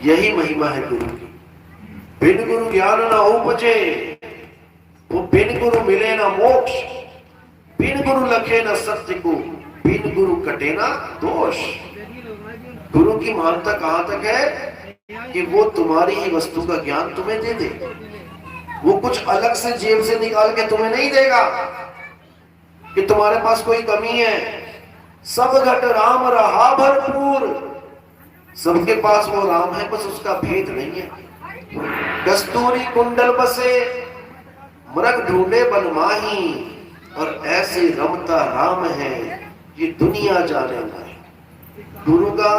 यही महिमा है गुरु की। बिन गुरु ज्ञान न उपजे, वो बिन गुरु मिले ना मोक्ष, बिन गुरु लखे न सत्य को, बिन गुरु कटे ना दोष। गुरु की महानता कहां तक है कि वो तुम्हारी ही वस्तु का ज्ञान तुम्हें दे दे। वो कुछ अलग से जेब से निकाल के तुम्हें नहीं देगा कि तुम्हारे पास कोई कमी है। सब घट राम रहा भरपूर, सबके पास वो राम है, बस उसका भेद नहीं है। कस्तूरी कुंडल बसे, मृग ढूंढे बन माही, और ऐसे रमता राम है ये दुनिया जाने नहीं। गुरु का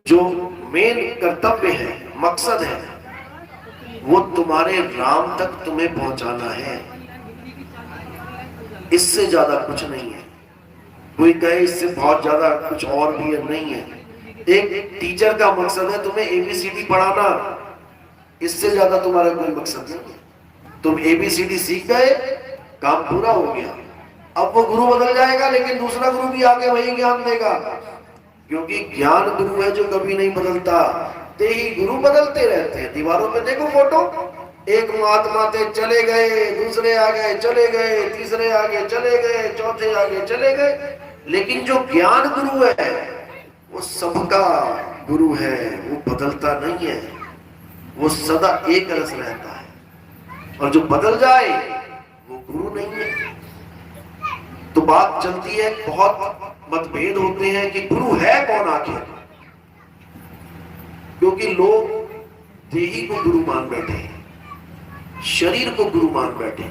जो मेन कर्तव्य है, मकसद है, वो तुम्हारे राम तक तुम्हें पहुंचाना है। इससे ज्यादा कुछ नहीं है। कोई कहे इससे बहुत ज्यादा कुछ और भी है, नहीं है। एक टीचर का मकसद है तुम्हें एबीसीडी पढ़ाना, इससे ज्यादा तुम्हारा कोई मकसद नहीं है। तुम एबीसीडी सीख गए, काम पूरा हो गया। अब वो गुरु बदल जाएगा, लेकिन दूसरा गुरु भी आके वही ज्ञान देगा, क्योंकि ज्ञान गुरु है जो कभी नहीं बदलता। ते ही गुरु बदलते रहते हैं। दीवारों पे देखो फोटो, एक महात्मा थे, चले गए, दूसरे आ गए, चले गए, तीसरे आगे चले गए, चौथे आगे चले गए, लेकिन जो ज्ञान गुरु है वो सबका गुरु है, वो बदलता नहीं है, वो सदा एक रस रहता है। और जो बदल जाए वो गुरु नहीं है। तो बात चलती है, बहुत मतभेद होते हैं कि गुरु है कौन आखिर, क्योंकि लोग देही को गुरु मान बैठे हैं, शरीर को गुरु मान बैठे।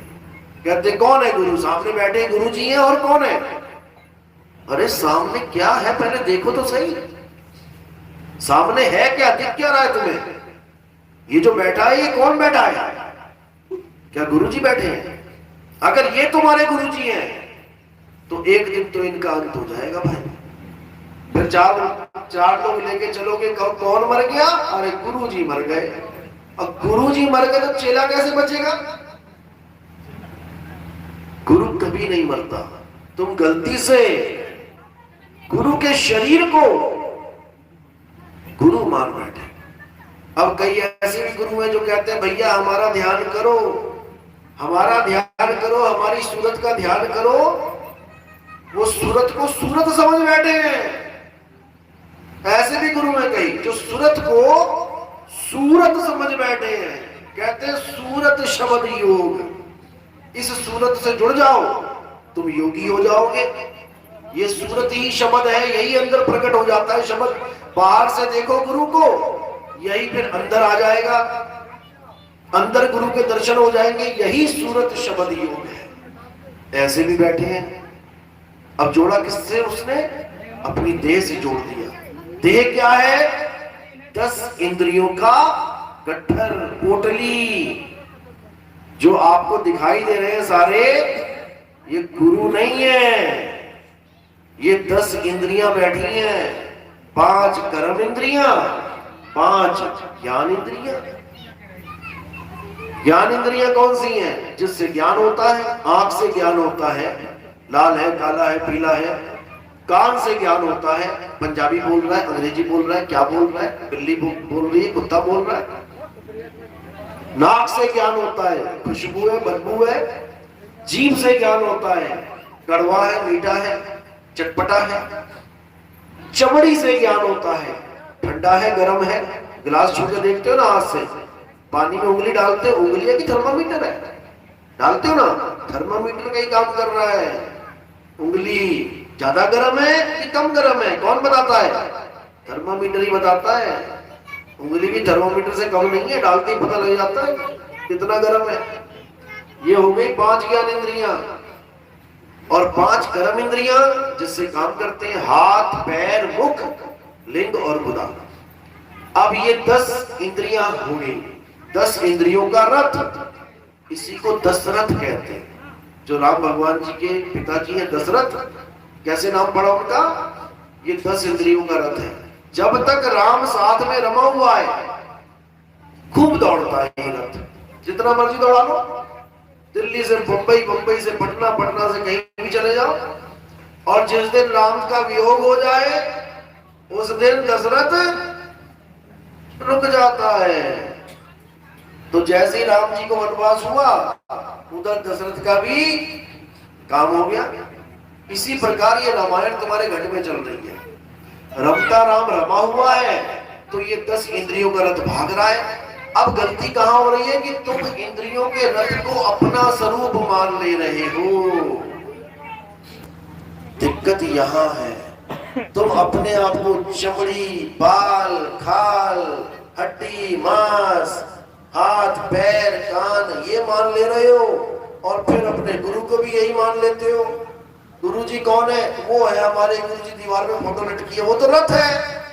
कहते कौन है गुरु? सामने बैठे गुरु जी हैं, और कौन है? अरे सामने क्या है पहले देखो तो सही, सामने है क्या, दिख क्या रहा है तुम्हें? ये जो बैठा है ये कौन बैठा है? क्या गुरु जी बैठे हैं? अगर ये तुम्हारे गुरु जी हैं तो एक दिन तो इनका अंत हो जाएगा भाई। फिर चार लोग लेके चलोगे, कौन मर गया? अरे गुरु जी मर गए। अब गुरु जी मर गए तो चेला कैसे बचेगा? गुरु कभी नहीं मरता। तुम गलती से गुरु के शरीर को गुरु मान बैठे। अब कई ऐसे भी गुरु हैं जो कहते हैं भैया हमारा ध्यान करो, हमारा ध्यान करो, हमारी सूरत का ध्यान करो। वो सूरत को सूरत समझ बैठे हैं। ऐसे भी गुरु हैं कई जो सूरत को सूरत समझ बैठे हैं। कहते हैं सूरत शब्द योग, इस सूरत से जुड़ जाओ तुम योगी हो जाओगे। ये सूरत ही शब्द है, यही अंदर प्रकट हो जाता है शब्द। बाहर से देखो गुरु को, यही फिर अंदर आ जाएगा, अंदर गुरु के दर्शन हो जाएंगे। यही सूरत शब्द योग है। ऐसे भी बैठे हैं। अब जोड़ा किससे? उसने अपनी देह से जोड़ दिया। देह क्या है? 10 इंद्रियों का गट्ठर, पोटली। जो आपको दिखाई दे रहे हैं सारे, ये गुरु नहीं है। ये 10 इंद्रियां बैठी हैं। 5 कर्म इंद्रियां, 5 ज्ञान इंद्रियां। ज्ञान इंद्रियां कौन सी हैं? जिससे ज्ञान होता है। आंख से ज्ञान होता है, लाल है, काला है, पीला है। कान से ज्ञान होता है, पंजाबी बोल रहा है, अंग्रेजी बोल रहा है, क्या बोल रहा है, बिल्ली बोल रही है, कुत्ता बोल रहा है। नाक से ज्ञान होता है, खुशबू है, बदबू है। जीभ से ज्ञान होता है, कड़वा है, मीठा है, चटपटा है। चमड़ी से ज्ञान होता है, ठंडा है, गर्म है। गिलास छू के देखते हो ना, हाथ से पानी में उंगली डालते हो, उंगली है कि थर्मामीटर है? डालते हो ना, थर्मामीटर का ही काम कर रहा है। उंगली ज्यादा गर्म है कि कम गर्म है, कौन बताता है? थर्मामीटर ही बताता है। उंगली भी थर्मामीटर से कम नहीं है, डालते ही पता लग जाता है कितना गर्म है। ये हो गई 5 ज्ञान इंद्रियां। और 5 कर्म इंद्रियां जिससे काम करते हैं, हाथ, पैर, मुख, लिंग और गुदा। अब ये 10 इंद्रियां हो गई। 10 इंद्रियों का रथ, इसी को दशरथ कहते हैं। जो राम भगवान जी के पिताजी हैं दशरथ, कैसे नाम पड़ा उनका? ये 10 इंद्रियों का रथ है। जब तक राम साथ में रमा हुआ है, खूब दौड़ता है ये रथ। जितना मर्जी दौड़ा लो, दिल्ली से बंबई, बंबई से पटना, पटना से कहीं भी चले जाओ। और जिस दिन राम का वियोग हो जाए, उस दिन दशरथ रुक जाता है। तो जैसे ही राम जी को वनवास हुआ, उधर दशरथ का भी काम हो गया। इसी प्रकार ये रामायण तुम्हारे घर में चल रही है। रमता राम रमा हुआ है, तो ये 10 इंद्रियों का रथ भाग रहा है। अब गलती कहां हो रही है कि तुम इंद्रियों के रथ को अपना स्वरूप मान ले रहे हो। दिक्कत यहां है, तुम अपने आप को चमड़ी, बाल, खाल, हड्डी, मांस, हाथ, पैर, कान ये मान ले रहे हो, और फिर अपने गुरु को भी यही मान लेते हो। गुरु जी कौन है? वो है हमारे गुरु जी, दीवार में फोटो लटकी है, वो तो रथ है,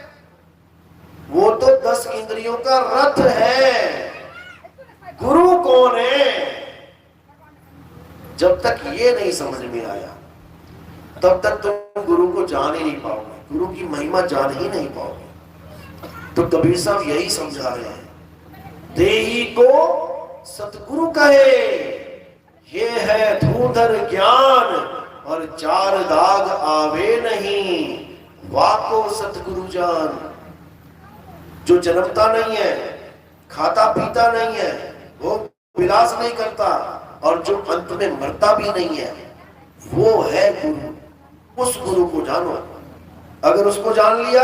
वो तो 10 इंद्रियों का रथ है। गुरु कौन है? जब तक ये नहीं समझ में आया, तब तक तुम गुरु को जान ही नहीं पाओगे, गुरु की महिमा जान ही नहीं पाओगे। तो कबीर साहब यही समझा रहे हैं, देही को सतगुरु कहे, ये है धूधर ज्ञान और 4 दाग आवे नहीं, वाको सतगुरु जान। जो जन्मता नहीं है, खाता पीता नहीं है, वो विलास नहीं करता, और जो अंत में मरता भी नहीं है, वो है गुरु। उस गुरु को जानो। अगर उसको जान लिया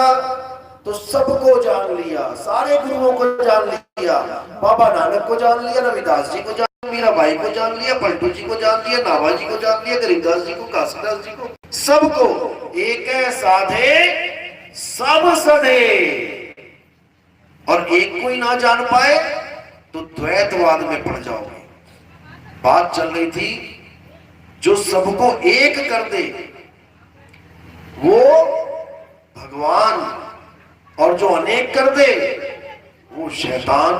तो सबको जान लिया, सारे गुरुओं को जान लिया। बाबा नानक को जान लिया, रविदास जी को जान लिया, मीरा भाई को जान लिया, पलटू जी को जान लिया, नाभा जी को जान लिया, गरीबदास जी को, काशीदास जी को, सबको। एक साधे सब सधे। और एक को ही ना जान पाए तो द्वैतवाद में पड़ जाओगे। बात चल रही थी, जो सबको एक कर दे वो भगवान, और जो अनेक कर दे वो शैतान।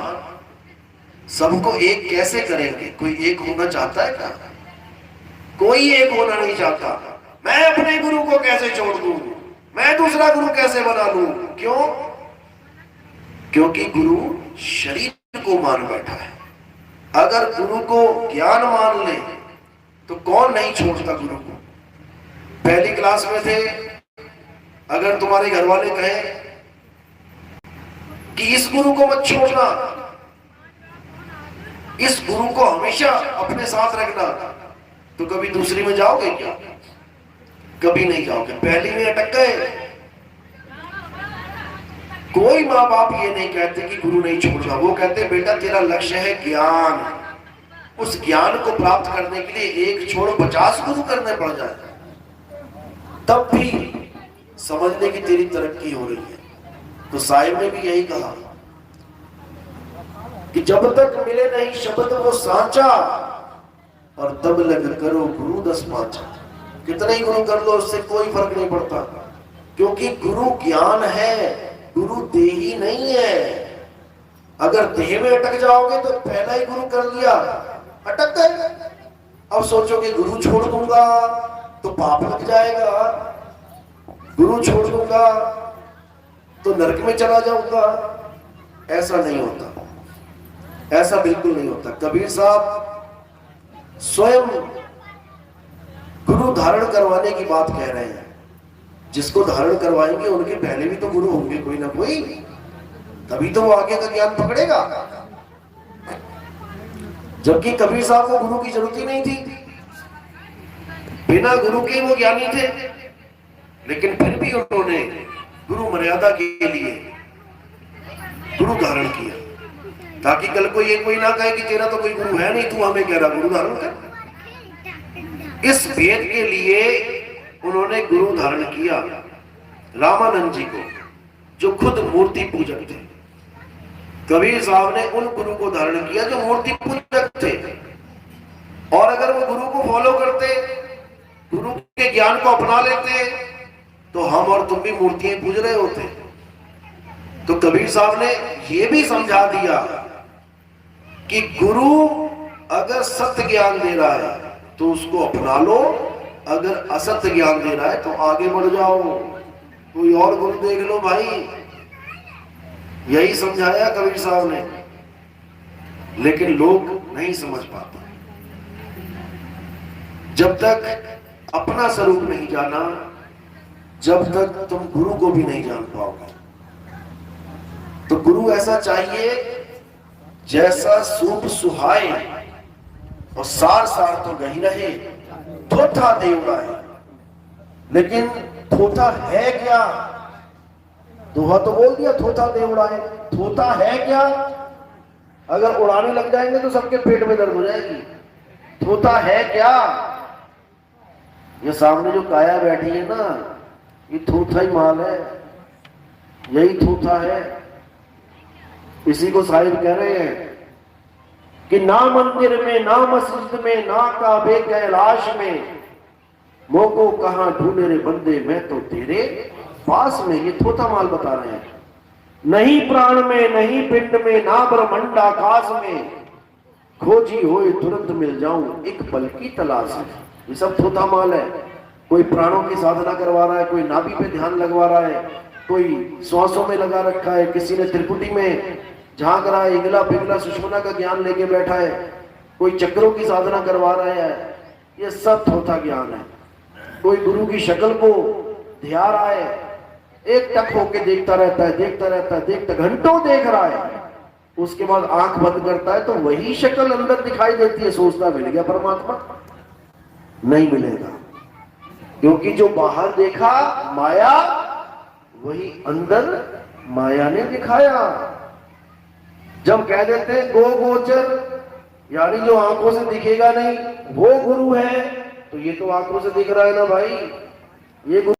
सबको एक कैसे करेंगे? कोई एक होना चाहता है क्या? कोई एक होना नहीं चाहता। मैं अपने गुरु को कैसे छोड़ दूं, मैं दूसरा गुरु कैसे बना लूं? क्यों? क्योंकि गुरु शरीर को मान बैठा है। अगर गुरु को ज्ञान मान ले तो कौन नहीं छोड़ता गुरु को। पहली क्लास में थे, अगर तुम्हारे घर वाले कहें कि इस गुरु को मत छोड़ना, इस गुरु को हमेशा अपने साथ रखना, तो कभी दूसरी में जाओगे क्या? कभी नहीं जाओगे, पहली में अटक गए। कोई माँ बाप ये नहीं कहते कि गुरु नहीं छोड़ना, वो कहते बेटा तेरा लक्ष्य है ज्ञान, उस ज्ञान को प्राप्त करने के लिए एक छोड़ 50 गुरु करने पड़ जाए, तब भी समझने की तेरी तरक्की हो रही है। तो साहिब ने भी यही कहा कि जब तक मिले नहीं शब्द वो सांचा, और तब लग करो गुरु 10 पांचा। कितने ही गुरु कर लो उससे कोई फर्क नहीं पड़ता, क्योंकि गुरु ज्ञान है, गुरु देही नहीं है। अगर देह में अटक जाओगे तो पहला ही गुरु कर लिया, अटक गए। अब सोचोगे गुरु छोड़ दूंगा तो पाप लग जाएगा, गुरु छोड़ दूंगा तो नरक में चला जाऊंगा। ऐसा नहीं होता, ऐसा बिल्कुल नहीं होता। कबीर साहब स्वयं गुरु धारण करवाने की बात कह रहे हैं। जिसको धारण करवाएंगे उनके पहले भी तो गुरु होंगे कोई ना कोई, तभी तो वो आगे का ज्ञान पकड़ेगा। जबकि कबीर साहब को गुरु की जरूरत ही नहीं थी, बिना गुरु के वो ज्ञानी थे, लेकिन फिर भी उन्होंने गुरु मर्यादा के लिए गुरु धारण किया, ताकि कल को ये कोई ना कहे कि तेरा तो कोई गुरु है नहीं, तू हमें कह रहा गुरु धारण कर। इस भेद के लिए उन्होंने गुरु धारण किया रामानंद जी को, जो खुद मूर्ति पूजक थे। कबीर साहब ने उन गुरु को धारण किया जो मूर्ति पूजक थे। और अगर वो गुरु को फॉलो करते, गुरु के ज्ञान को अपना लेते, तो हम और तुम भी मूर्तियां पूज रहे होते। तो कबीर साहब ने यह भी समझा दिया कि गुरु अगर सत्य ज्ञान दे रहा है तो उसको अपना लो, अगर असत्य ज्ञान दे रहा है तो आगे बढ़ जाओ, कोई और गुरु देख लो भाई। यही समझाया कबीर साहब ने, लेकिन लोग नहीं समझ पाते। जब तक अपना स्वरूप नहीं जाना, जब तक तुम गुरु को भी नहीं जान पाओगे। तो गुरु ऐसा चाहिए जैसा सूप सुहाए और सार सार तो गही रहे, थोथा दे उड़ाए। लेकिन थोथा है क्या? दोहा तो बोल दिया थोथा दे उड़ाए, थोथा है क्या? अगर उड़ाने लग जाएंगे तो सबके पेट में दर्द हो जाएगी। थोथा है क्या? ये सामने जो काया बैठी है ना, ये थोथा ही माल है, यही थोथा है। इसी को साहिब कह रहे हैं कि ना मंदिर में, ना मस्जिद में, ना काबे कैलाश में, मोको कहां ढूंढे रे बंदे, मैं तो तेरे पास में। ये थोथा माल बता रहे हैं। नहीं प्राण में, नहीं पिंड में, ना ब्रह्मांड आकाश में, खोजी होए तुरंत मिल जाऊं एक पल की तलाश में। ये सब थोथा माल है। कोई प्राणों की साधना करवा रहा है, कोई नाभि पे ध्यान लगवा रहा है, कोई श्वासों में लगा रखा है, किसी ने त्रिपुटी में झांक रहा है, इगला पिघला सुषमना का ज्ञान लेके बैठा है, कोई चक्रों की साधना करवा रहा है। ये सब थोथा ज्ञान है। कोई गुरु की शक्ल को ध्या रहा है, एक टक होके देखता रहता है, देखता रहता है, देखता, घंटों देख रहा है, उसके बाद आंख बंद करता है तो वही शक्ल अंदर दिखाई देती है। सोचता मिल गया परमात्मा, नहीं मिलेगा। क्योंकि जो बाहर देखा माया, वही अंदर माया ने दिखाया। जब कह देते हैं गो गोचर, यानी जो आंखों से दिखेगा नहीं वो गुरु है, तो ये तो आंखों से दिख रहा है ना भाई, ये गुरु